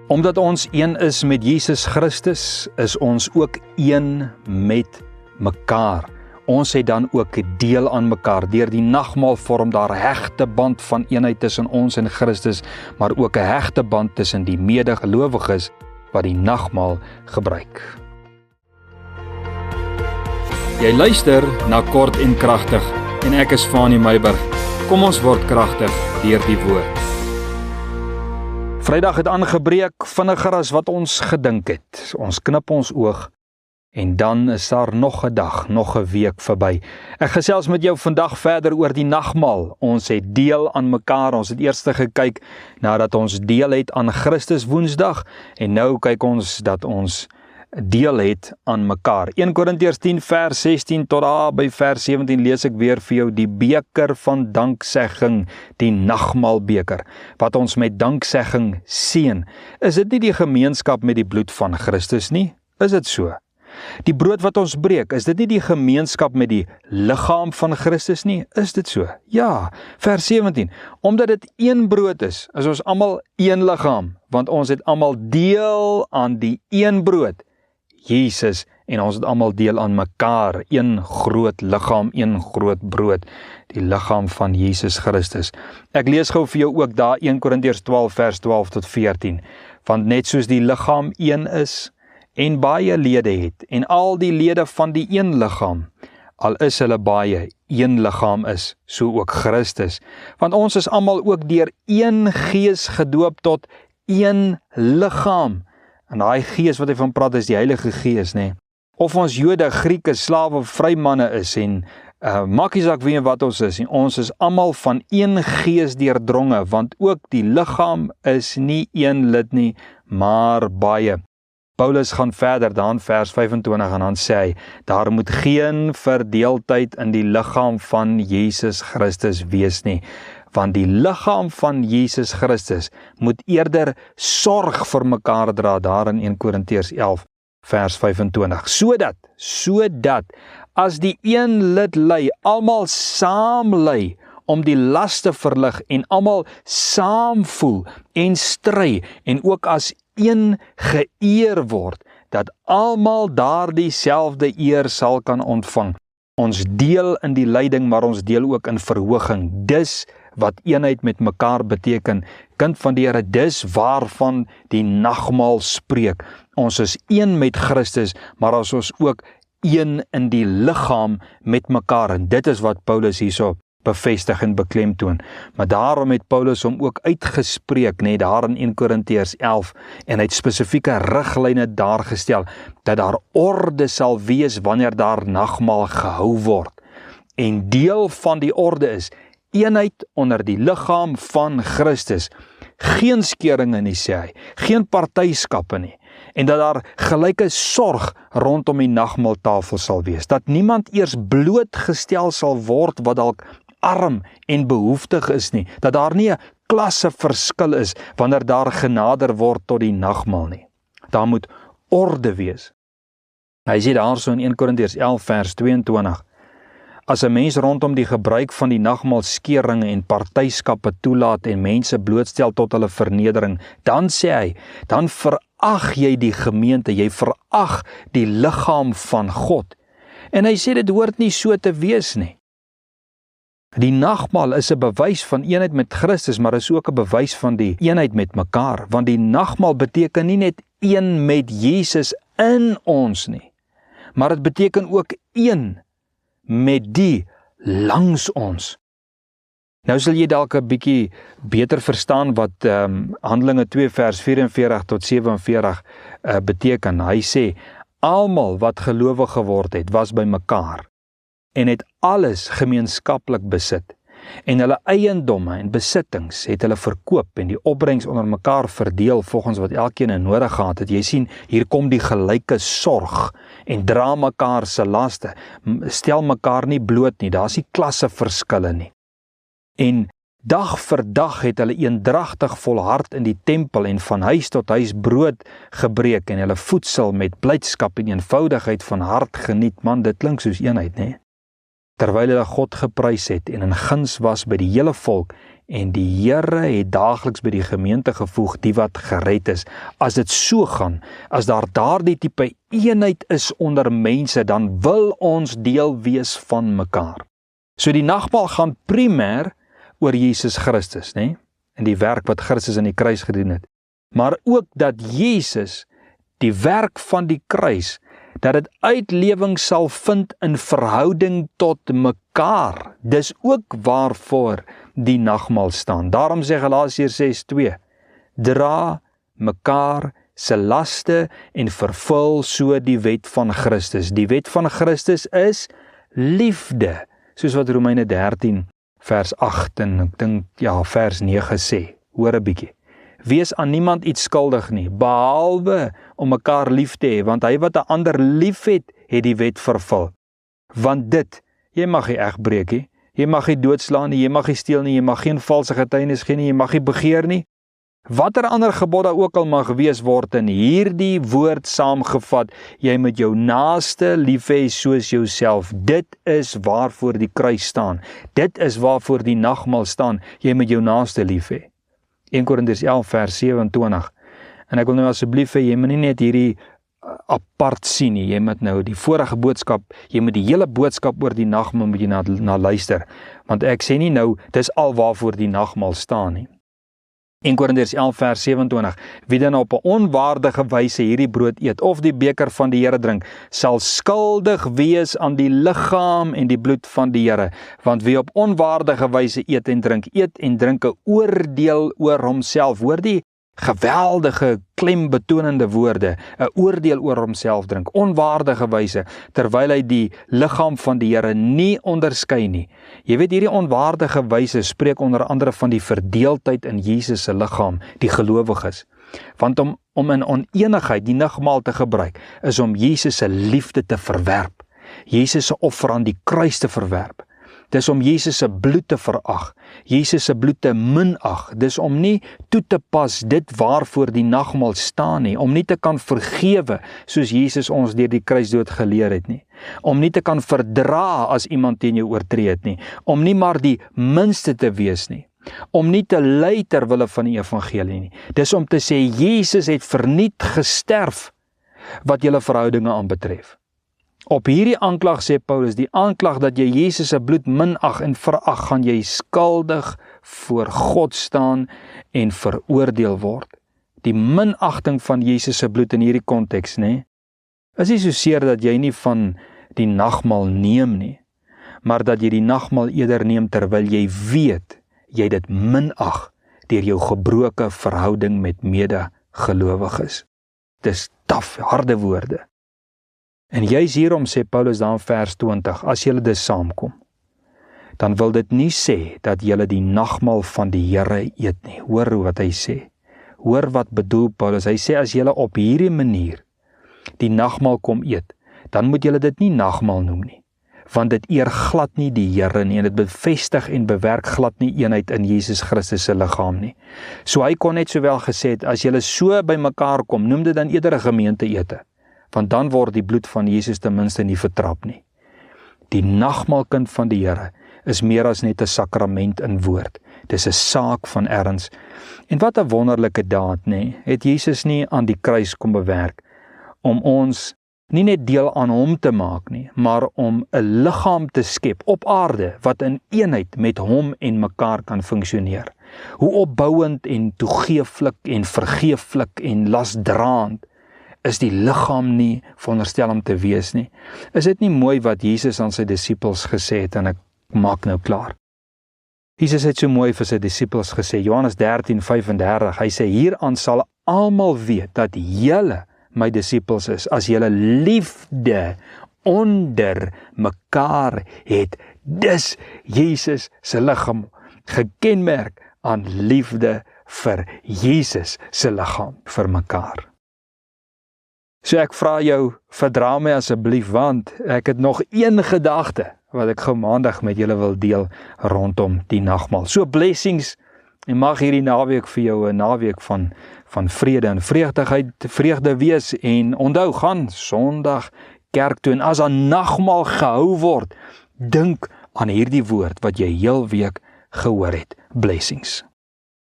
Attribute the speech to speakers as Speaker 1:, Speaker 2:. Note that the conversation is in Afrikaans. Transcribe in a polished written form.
Speaker 1: Omdat ons een is met Jesus Christus, is ons ook een met mekaar. Ons het dan ook 'n deel aan mekaar. Deur die nagmaal vorm daar hegte band van eenheid tussen ons en Christus, maar ook 'n hegte band tussen die medegelowiges wat die nagmaal gebruik. Jy luister na Kort en Kragtig en ek is Fanie Meiburg. Kom ons word kragtig deur die woord. Vrydag het aangebreek vinniger as wat ons gedink het. Ons knip ons oog en dan is daar nog 'n dag, nog 'n week verby. Ek gesels met jou vandag verder oor die nagmaal. Ons het deel aan mekaar. Ons het eers gekyk nadat ons deel het aan Christus Woensdag en nou kyk ons dat ons deel het aan mekaar. 1 Korintiërs 10 vers 16 tot daar by vers 17 lees ek weer vir jou die beker van danksegging, die nagmaalbeker, wat ons met danksegging seën. Is dit nie die gemeenskap met die bloed van Christus nie? Is dit so? Die brood wat ons breek, is dit nie die gemeenskap met die liggaam van Christus nie? Is dit so? Ja, vers 17. Omdat dit een brood is ons almal een liggaam, want ons het almal deel aan die een brood, Jesus, en ons het almal deel aan mekaar, een groot liggaam, een groot brood, die liggaam van Jesus Christus. Ek lees gou vir jou ook daar 1 Korintiërs 12 vers 12 tot 14, want net soos die liggaam een is, en baie lede het, en al die lede van die een liggaam, al is hulle baie, een liggaam is, so ook Christus. Want ons is almal ook deur een gees gedoop tot een liggaam. En daai gees wat hy van praat is die Heilige Gees, nê? Of ons Jode, Grieke, slawe, vrymanne is en maak nie saak wie wat ons is, en ons is almal van een gees deurdronge, want ook die liggaam is nie een lid nie, maar baie. Paulus gaan verder dan vers 25 en dan sê hy, daar moet geen verdeeldheid in die liggaam van Jesus Christus wees nie, want die liggaam van Jesus Christus moet eerder sorg vir mekaar dra, daar in 1 Korintiërs 11 vers 25, sodat as die een lid ly, almal saam ly, om die las te verlig en almal saam voel en stry en ook as een geëer word, dat almal daardie selfde eer sal kan ontvang. Ons deel in die lyding, maar ons deel ook in verhoging. Dis wat eenheid met mekaar beteken, kind van die Here, dis waarvan die nagmaal spreek. Ons is een met Christus, maar ons is ook een in die liggaam met mekaar, en dit is wat Paulus hierso bevestig en beklemtoon. Maar daarom het Paulus hom ook uitgespreek, net daar in 1 Korintiërs 11, en hy het spesifieke riglyne daar gestel, dat daar orde sal wees wanneer daar nagmaal gehou word. En deel van die orde is eenheid onder die liggaam van Christus. Geen skeringe nie, sê hy, geen partyskappe nie, en dat daar gelyke sorg rondom die nagmaaltafel sal wees, dat niemand eers blootgestel sal word wat dalk arm en behoeftig is nie, dat daar nie 'n klasseverskil is wanneer daar genader word tot die nagmaal nie. Daar moet orde wees. Hy sê daarso in 1 Korintiërs 11 vers 22, as 'n mens rondom die gebruik van die nagmaal skeringe en partyskappe toelaat en mense blootstel tot hulle vernedering, dan sê hy, dan verag jy die gemeente, jy verag die liggaam van God. En hy sê dit hoort nie so te wees nie. Die nagmaal is 'n bewys van eenheid met Christus, maar is ook 'n bewys van die eenheid met mekaar, want die nagmaal beteken nie net een met Jesus in ons nie, maar dit beteken ook een met die langs ons. Nou sal jy dalk 'n bietjie beter verstaan wat Handelinge 2 vers 44 tot 47 beteken. Hy sê, almal wat gelowig geword het, was by mekaar en het alles gemeenskaplik besit, en hulle eiendomme en besittings het hulle verkoop en die opbrengs onder mekaar verdeel volgens wat elkeen in nodig gehad het. Jy sien, hier kom die gelyke sorg en dra mekaar se laste, stel mekaar nie bloot nie, daar's nie klasseverskille nie. En dag vir dag het hulle eendragtig volhard in die tempel en van huis tot huis brood gebreek en hulle voedsel met blydskap en eenvoudigheid van hart geniet. Man, dit klink soos eenheid, né? Terwyl hulle God geprys het en in guns was by die hele volk, en die Here het daagliks by die gemeente gevoeg, die wat gered is. As dit so gaan, as daar daardie tipe eenheid is onder mense, dan wil ons deel wees van mekaar. So die nagmaal gaan primêr oor Jesus Christus, né? En die werk wat Christus aan die kruis gedoen het. Maar ook dat Jesus, die werk van die kruis, dat dit uitlewing sal vind in verhouding tot mekaar. Dis ook waarvoor die nagmaal staan. Daarom sê Galasiërs 6:2, dra mekaar se laste en vervul so die wet van Christus. Die wet van Christus is liefde, soos wat Romeine 13 vers 8 en ek dink vers 9 sê. Hoor 'n bietjie. Wees aan niemand iets skuldig nie, behalwe om mekaar lief te hê, want hy wat 'n ander lief het, het die wet vervul. Want dit, jy mag nie egbreek nie, jy mag nie doodslaan nie, jy mag nie steel nie, jy mag geen valse getuienis gee nie, jy mag nie begeer nie. Watter ander gebod daar ook al mag wees, word in hierdie woord saamgevat, jy moet jou naaste lief hê soos jouself. Dit is waarvoor die kruis staan. Dit is waarvoor die nagmaal staan. Jy moet jou naaste lief hê. 1 Korintiërs 11 vers 27. En ek wil nou asseblief hê, jy moet nie net hierdie apart sien nie. Jy moet nou die vorige boodskap, jy moet die hele boodskap oor die nagmaal moet jy na luister. Want ek sê nie nou, dis al waarvoor die nagmaal staan nie. 1 Korintiërs 11 vers 27, wie dan op 'n onwaardige wyse hierdie brood eet, of die beker van die Here drink, sal skuldig wees aan die liggaam en die bloed van die Here, want wie op onwaardige wyse eet en drink 'n oordeel oor homself. Hoor die geweldige klembetonende woorde, 'n oordeel oor homself drink, onwaardige wyse, terwyl hy die liggaam van die Here nie onderskei nie. Jy weet, hierdie onwaardige wyse spreek onder andere van die verdeeldheid in Jesus se liggaam, die gelowiges. Want om in onenigheid die nagmaal te gebruik, is om Jesus se liefde te verwerp, Jesus se offer aan die kruis te verwerp. Dis om Jesus se bloed te verag, Jesus se bloed te minag. Dis om nie toe te pas dit waarvoor die nagmaal staan nie, om nie te kan vergewe soos Jesus ons deur die kruisdood geleer het nie, om nie te kan verdra as iemand teen jou oortree het nie, om nie maar die minste te wees nie, om nie te ly ter wille van die evangelie nie. Dis om te sê Jesus het verniet gesterf wat julle verhoudinge aanbetref. Op hierdie aanklag sê Paulus, die aanklag dat jy Jesus se bloed minag en verag, gaan jy skuldig voor God staan en veroordeel word. Die minagting van Jesus se bloed in hierdie konteks, nê, is nie soseer dat jy nie van die nagmaal neem nie, maar dat jy die nagmaal eerder neem terwyl jy weet jy dit minag deur jou gebroke verhouding met medegelowiges. Dis taaf, harde woorde. En juis hierom sê Paulus dan in vers 20, as julle dus saamkom, dan wil dit nie sê dat julle die nagmaal van die Here eet nie. Hoor wat hy sê. Hoor wat bedoel Paulus. Hy sê as julle op hierdie manier die nagmaal kom eet, dan moet julle dit nie nagmaal noem nie, want dit eer glad nie die Here nie, en dit bevestig en bewerk glad nie eenheid in Jesus Christus se liggaam nie. So hy kon net sowel gesê het, as julle so by mekaar kom, noem dit dan eerder 'n gemeenteete, want dan word die bloed van Jesus ten minste nie vertrap nie. Die nagmaalkind van die Here is meer as net 'n sakrament in woord. Dis 'n saak van erns. En wat 'n wonderlike daad, nê? Het Jesus nie aan die kruis kom bewerk om ons nie net deel aan hom te maak nie, maar om 'n liggaam te skep op aarde wat in eenheid met hom en mekaar kan funksioneer. Hoe opbouend en toegeeflik en vergeeflik en lasdraand is die liggaam nie veronderstel om te wees nie. Is dit nie mooi wat Jesus aan sy disippels gesê het, en ek maak nou klaar. Jesus het so mooi vir sy disippels gesê, Johannes 13:35, hy sê, hieraan sal almal weet dat julle my disippels is, as julle liefde onder mekaar het. Dis Jesus se liggaam, gekenmerk aan liefde vir Jesus se liggaam, vir mekaar. So ek vra jou, verdra my asseblief, want ek het nog een gedagte wat ek gou maandag met julle wil deel rondom die nagmaal. So blessings, en mag hierdie naweek vir jou 'n naweek van vrede en vreugde wees, en onthou, gaan Sondag kerk toe, en as 'n nagmaal gehou word, dink aan hierdie woord wat jy heel week gehoor het. Blessings.